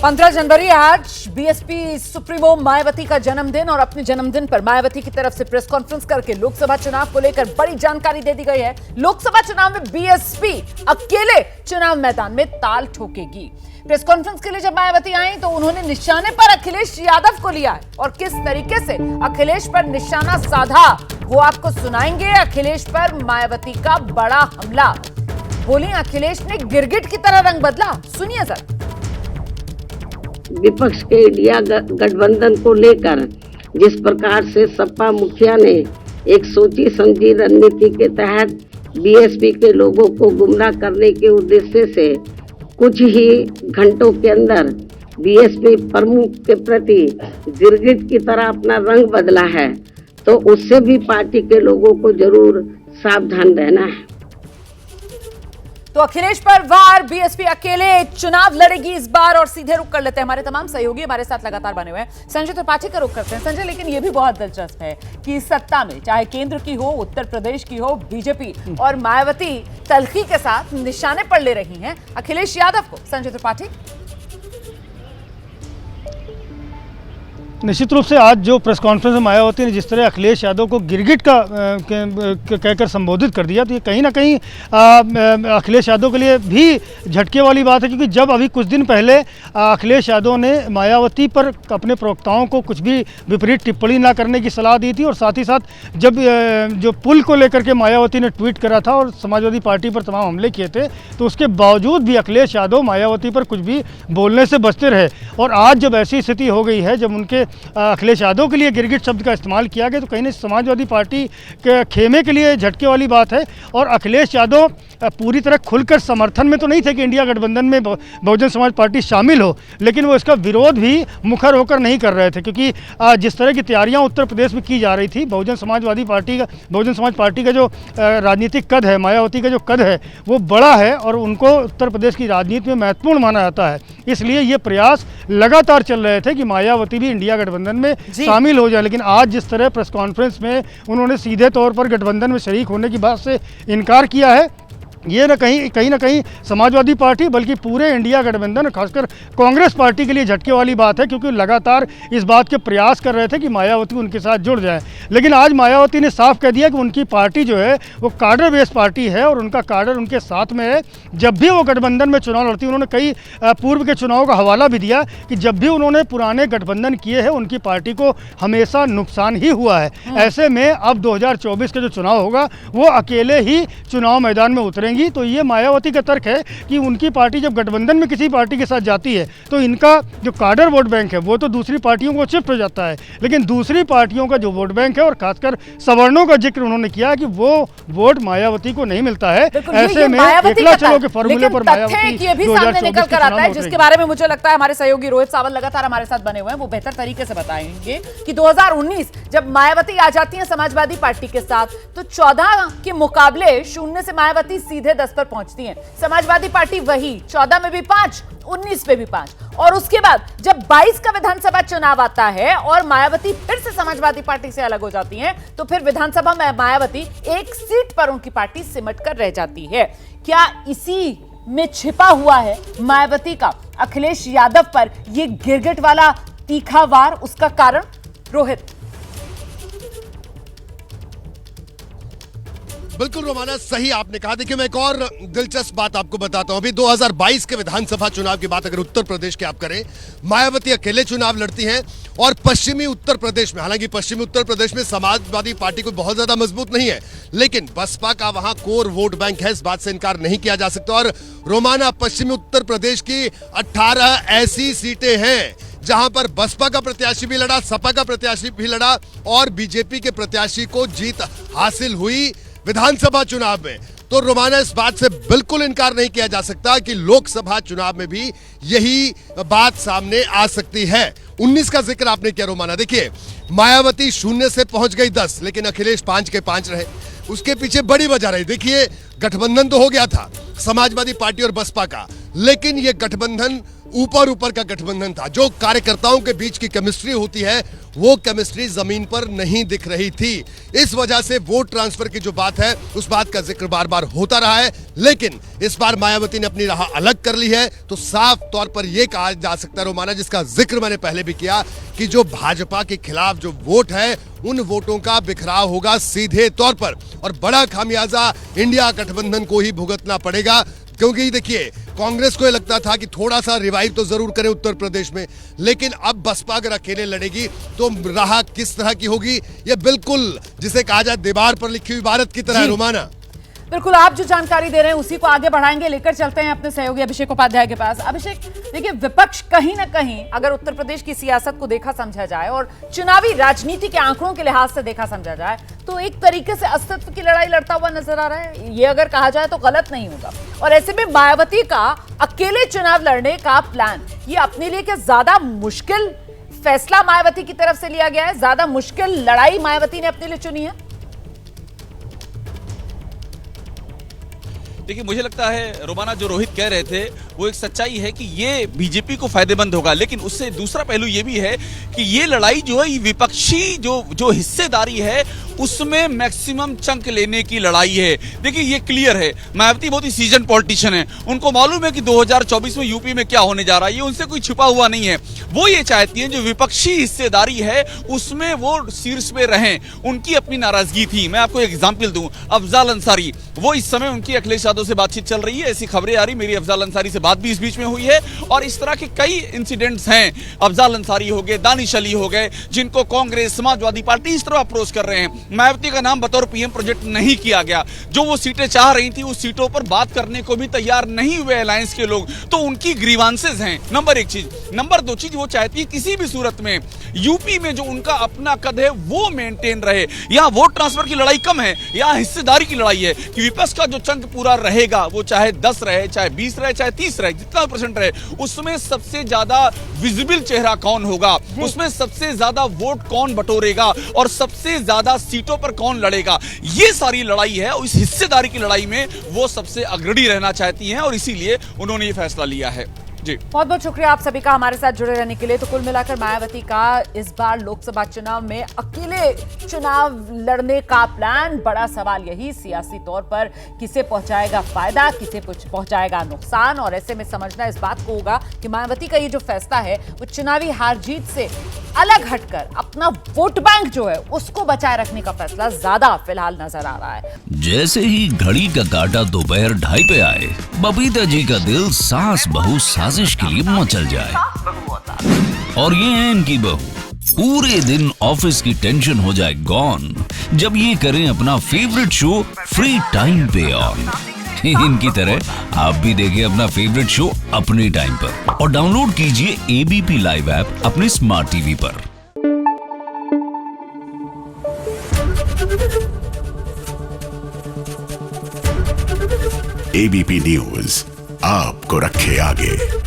15 जनवरी आज BSP supremo Mayawati का जन्मदिन और अपने जन्मदिन पर मायावती की तरफ से प्रेस कॉन्फ्रेंस करके लोकसभा चुनाव को लेकर बड़ी जानकारी दे दी गई है। लोकसभा चुनाव में बीएसपी अकेले चुनाव मैदान में ताल ठोकेगी। प्रेस कॉन्फ्रेंस के लिए जब मायावती आई तो उन्होंने निशाने पर अखिलेश यादव को लिया है और किस तरीके से अखिलेश पर निशाना साधा वो आपको सुनाएंगे। अखिलेश पर मायावती का बड़ा हमला, बोली अखिलेश ने गिरगिट की तरह रंग बदला, सुनिए सर। विपक्ष के इंडिया गठबंधन को लेकर जिस प्रकार से सपा मुखिया ने एक सोची समझी रणनीति के तहत बीएसपी के लोगों को गुमराह करने के उद्देश्य से कुछ ही घंटों के अंदर बीएसपी प्रमुख के प्रति गिरगिट की तरह अपना रंग बदला है, तो उससे भी पार्टी के लोगों को जरूर सावधान रहना है। तो अखिलेश पर वार, बीएसपी अकेले चुनाव लड़ेगी इस बार। और सीधे रुक कर लेते हैं, हमारे तमाम सहयोगी हमारे साथ लगातार बने हुए हैं। संजय त्रिपाठी का रुख करते हैं। संजय, लेकिन यह भी बहुत दिलचस्प है कि सत्ता में चाहे केंद्र की हो, उत्तर प्रदेश की हो, बीजेपी और मायावती तल्खी के साथ निशाने पर ले रही हैं अखिलेश यादव को। संजय त्रिपाठी, निश्चित रूप से आज जो प्रेस कॉन्फ्रेंस में मायावती ने जिस तरह अखिलेश यादव को गिरगिट का कहकर संबोधित कर दिया, तो ये कहीं ना कहीं अखिलेश यादव के लिए भी झटके वाली बात है, क्योंकि जब अभी कुछ दिन पहले अखिलेश यादव ने मायावती पर अपने प्रवक्ताओं को कुछ भी विपरीत टिप्पणी ना करने की सलाह दी थी और साथ ही साथ जब जो पुल को लेकर के मायावती ने ट्वीट करा था और समाजवादी पार्टी पर तमाम हमले किए थे, तो उसके बावजूद भी अखिलेश यादव मायावती पर कुछ भी बोलने से बचते रहे। और आज जब ऐसी स्थिति हो गई है, जब उनके अखिलेश यादव के लिए गिरगिट शब्द का इस्तेमाल किया गया, तो कहीं ना समाजवादी पार्टी के खेमे के लिए झटके वाली बात है। और अखिलेश यादव पूरी तरह खुलकर समर्थन में तो नहीं थे कि इंडिया गठबंधन में बहुजन समाज पार्टी शामिल हो, लेकिन वो इसका विरोध भी मुखर होकर नहीं कर रहे थे, क्योंकि जिस तरह की तैयारियां उत्तर प्रदेश में की जा रही थी, बहुजन समाज पार्टी का जो राजनीतिक कद है, मायावती का जो कद है, वो बड़ा है और उनको उत्तर प्रदेश की राजनीति में महत्वपूर्ण माना जाता है। इसलिए ये प्रयास लगातार चल रहे थे कि मायावती भी इंडिया गठबंधन में शामिल हो जाए। लेकिन आज जिस तरह प्रेस कॉन्फ्रेंस में उन्होंने सीधे तौर पर गठबंधन में शरीक होने की बात से इनकार किया है, ये कहीं ना कहीं समाजवादी पार्टी बल्कि पूरे इंडिया गठबंधन खासकर कांग्रेस पार्टी के लिए झटके वाली बात है, क्योंकि लगातार इस बात के प्रयास कर रहे थे कि मायावती उनके साथ जुड़ जाए। लेकिन आज मायावती ने साफ कह दिया कि उनकी पार्टी जो है वो कार्डर बेस्ड पार्टी है और उनका कार्डर उनके साथ में है। जब भी वो गठबंधन में चुनाव लड़ती, उन्होंने कई पूर्व के चुनाव का हवाला भी दिया कि जब भी उन्होंने पुराने गठबंधन किए हैं उनकी पार्टी को हमेशा नुकसान ही हुआ है। ऐसे में अब 2024 का जो चुनाव होगा वो अकेले ही चुनाव मैदान में उतरे। तो ये मायावती का तर्क है कि उनकी पार्टी जब गठबंधन में किसी पार्टी के साथ जाती है तो इनका जो कार्डर वोट बैंक है वो तो दूसरी पार्टियों को शिफ्ट हो जाता है, लेकिन दूसरी पार्टियों का जो वोट बैंक है और खासकर सवर्णों का जिक्र उन्होंने किया कि वो वोट मायावती को नहीं मिलता है। ऐसे में एकला चलो के फॉर्मूले पर मायावती ये भी सामने निकल कर आता है, जिसके बारे में मुझे लगता है हमारे सहयोगी रोहित सावल लगातार हमारे साथ बने हुए हैं, वो बेहतर तरीके से बताएंगे कि 2019 जब मायावती आ जाती है समाजवादी पार्टी के साथ, तो 14 के मुकाबले 0 से मायावती सीधे 10 पर पहुंचती है। समाजवादी पार्टी वही 14 में भी 5, 19 में भी 5, और उसके बाद जब 22 का विधानसभा चुनाव आता है और मायावती फिर से समाजवादी पार्टी से अलग हो जाती हैं, तो फिर विधानसभा में मायावती एक सीट पर उनकी पार्टी सिमट कर रह जाती है। क्या इसी में छिपा हुआ है मायावती का अखिलेश यादव पर यह गिरगिट वाला तीखा वार, उसका कारण? रोहित। बिल्कुल रोमाना, सही आपने कहा। देखिए, मैं एक और दिलचस्प बात आपको बताता हूं। अभी 2022 के विधानसभा चुनाव की बात अगर उत्तर प्रदेश के आप करें, मायावती अकेले चुनाव लड़ती हैं और पश्चिमी उत्तर प्रदेश में, हालांकि पश्चिमी उत्तर प्रदेश में समाजवादी पार्टी को बहुत ज्यादा मजबूत नहीं है, लेकिन बसपा का वहां कोर वोट बैंक है, इस बात से इनकार नहीं किया जा सकता। और रोमाना, पश्चिमी उत्तर प्रदेश की 18 ऐसी सीटें हैं जहां पर बसपा का प्रत्याशी भी लड़ा, सपा का प्रत्याशी भी लड़ा और बीजेपी के प्रत्याशी को जीत हासिल हुई विधानसभा चुनाव में। तो रोमाना, इस बात से बिल्कुल इनकार नहीं किया जा सकता कि लोकसभा चुनाव में भी यही बात सामने आ सकती है। 19 का जिक्र आपने किया रोमाना। देखिए, मायावती 0 से पहुंच गई 10, लेकिन अखिलेश 5 के 5 रहे। उसके पीछे बड़ी वजह रही। देखिए, गठबंधन तो हो गया था समाजवादी पार्टी और बसपा का, लेकिन यह गठबंधन ऊपर ऊपर का गठबंधन था। जो कार्यकर्ताओं के बीच की केमिस्ट्री होती है वो केमिस्ट्री जमीन पर नहीं दिख रही थी। इस वजह से वोट ट्रांसफर की जो बात है उस बात का जिक्र बार बार होता रहा है, लेकिन इस बार मायावती ने अपनी राह अलग कर ली है। तो साफ तौर पर यह कहा जा सकता है रोमाना, जिसका जिक्र मैंने पहले भी किया, कि जो भाजपा के खिलाफ जो वोट है उन वोटों का बिखराव होगा सीधे तौर पर, और बड़ा खामियाजा इंडिया गठबंधन को ही भुगतना पड़ेगा। क्योंकि देखिए, कांग्रेस को यह लगता था कि थोड़ा सा रिवाइव तो जरूर करें उत्तर प्रदेश में, लेकिन अब बसपा अगर अकेले लड़ेगी तो राह किस तरह की होगी, यह बिल्कुल जिसे कहा जाए दीवार पर लिखी हुई इबारत की तरह है रोमाना। बिल्कुल, आप जो जानकारी दे रहे हैं उसी को आगे बढ़ाएंगे, लेकर चलते हैं अपने सहयोगी अभिषेक उपाध्याय के पास। अभिषेक, देखिए, विपक्ष कहीं ना कहीं अगर उत्तर प्रदेश की सियासत को देखा समझा जाए और चुनावी राजनीति के आंकड़ों के लिहाज से देखा समझा जाए तो एक तरीके से अस्तित्व की लड़ाई लड़ता हुआ नजर आ रहा है। ये अगर कहा जाए तो गलत नहीं होगा। और ऐसे में मायावती का अकेले चुनाव लड़ने का प्लान, ये अपने लिए क्या ज्यादा मुश्किल फैसला मायावती की तरफ से लिया गया है? ज्यादा मुश्किल लड़ाई मायावती ने अपने लिए चुनी है? देखिए, मुझे लगता है रोमाना, जो रोहित कह रहे थे वो एक सच्चाई है कि ये बीजेपी को फायदेमंद होगा, लेकिन उससे दूसरा पहलू ये भी है कि ये लड़ाई जो है, ये विपक्षी जो हिस्सेदारी है उसमें मैक्सिमम चंक लेने की लड़ाई है। देखिए, ये क्लियर है, मायावती बहुत ही सीजन पॉलिटिशियन है, उनको मालूम है कि 2024 में यूपी में क्या होने जा रहा है, ये उनसे कोई छुपा हुआ नहीं है। वो ये चाहती है जो विपक्षी हिस्सेदारी है उसमें वो शीर्ष पे रहें। उनकी अपनी नाराजगी थी। मैं आपको एक एग्जाम्पल दूं, अफजाल अंसारी, वो इस समय उनकी अखिलेश यादव से बातचीत चल रही है, ऐसी खबरें आ रही, मेरी अफजाल अंसारी से बात भी इस बीच में हुई है, और इस तरह के कई इंसिडेंट्स हैं। अफजाल अंसारी हो गए, दानिश अली हो गए, जिनको कांग्रेस, समाजवादी पार्टी इस तरह अप्रोच कर रहे हैं। मायावती का नाम बतौर पीएम प्रोजेक्ट नहीं किया गया। जो वो सीटें चाह रही थी उस सीटों पर बात करने को भी तैयार नहीं हुए अलायंस के लोग, तो उनकी ग्रीवांसेस हैं, नंबर एक चीज। नंबर दो चीज, वो चाहती है किसी भी सूरत में यूपी में जो उनका अपना कद है वो मेंटेन रहे। यहां वोट ट्रांसफर की लड़ाई कम है, यहां हिस्सेदारी की लड़ाई है कि विपक्ष का जो चंक पूरा रहेगा, वो चाहे 10 रहे, चाहे 20 रहे, चाहे 30 रहे, जितना परसेंट रहे, उसमें सबसे ज्यादा विजिबल चेहरा कौन होगा, उसमें सबसे ज्यादा वोट कौन बटोरेगा और सबसे ज्यादा सीटों पर कौन लड़ेगा। ये सारी लड़ाई है, और इस हिस्सेदारी की लड़ाई में वो सबसे अग्रणी रहना चाहती हैं, और इसीलिए उन्होंने ये फैसला लिया है। जी, बहुत बहुत शुक्रिया आप सभी का हमारे साथ जुड़े रहने के लिए। तो कुल मिलाकर मायावती का इस बार लोकसभा चुनाव में अकेले चुनाव लड़ने का प्लान, बड़ा सवाल यही सियासी तौर पर किसे पहुंचाएगा फायदा, किसे पहुंचाएगा नुकसान। और ऐसे में समझना इस बात को होगा कि मायावती का ये जो फैसला है वो चुनावी हार जीत से अलग हटकर अपना वोट बैंक जो है उसको बचाए रखने का फैसला ज्यादा फिलहाल नजर आ रहा है। जैसे ही घड़ी का काटा दोपहर 2:30 पे आए, बबीता जी का दिल सास बहू साजिश के लिए मचल जाए। और ये है इनकी बहू, पूरे दिन ऑफिस की टेंशन हो जाए गॉन जब ये करें अपना फेवरेट शो फ्री टाइम पे ऑन। इनकी तरह आप भी देखिए अपना फेवरेट शो अपने टाइम पर, और डाउनलोड कीजिए एबीपी लाइव ऐप अपने स्मार्ट टीवी पर। एबीपी न्यूज आपको रखे आगे।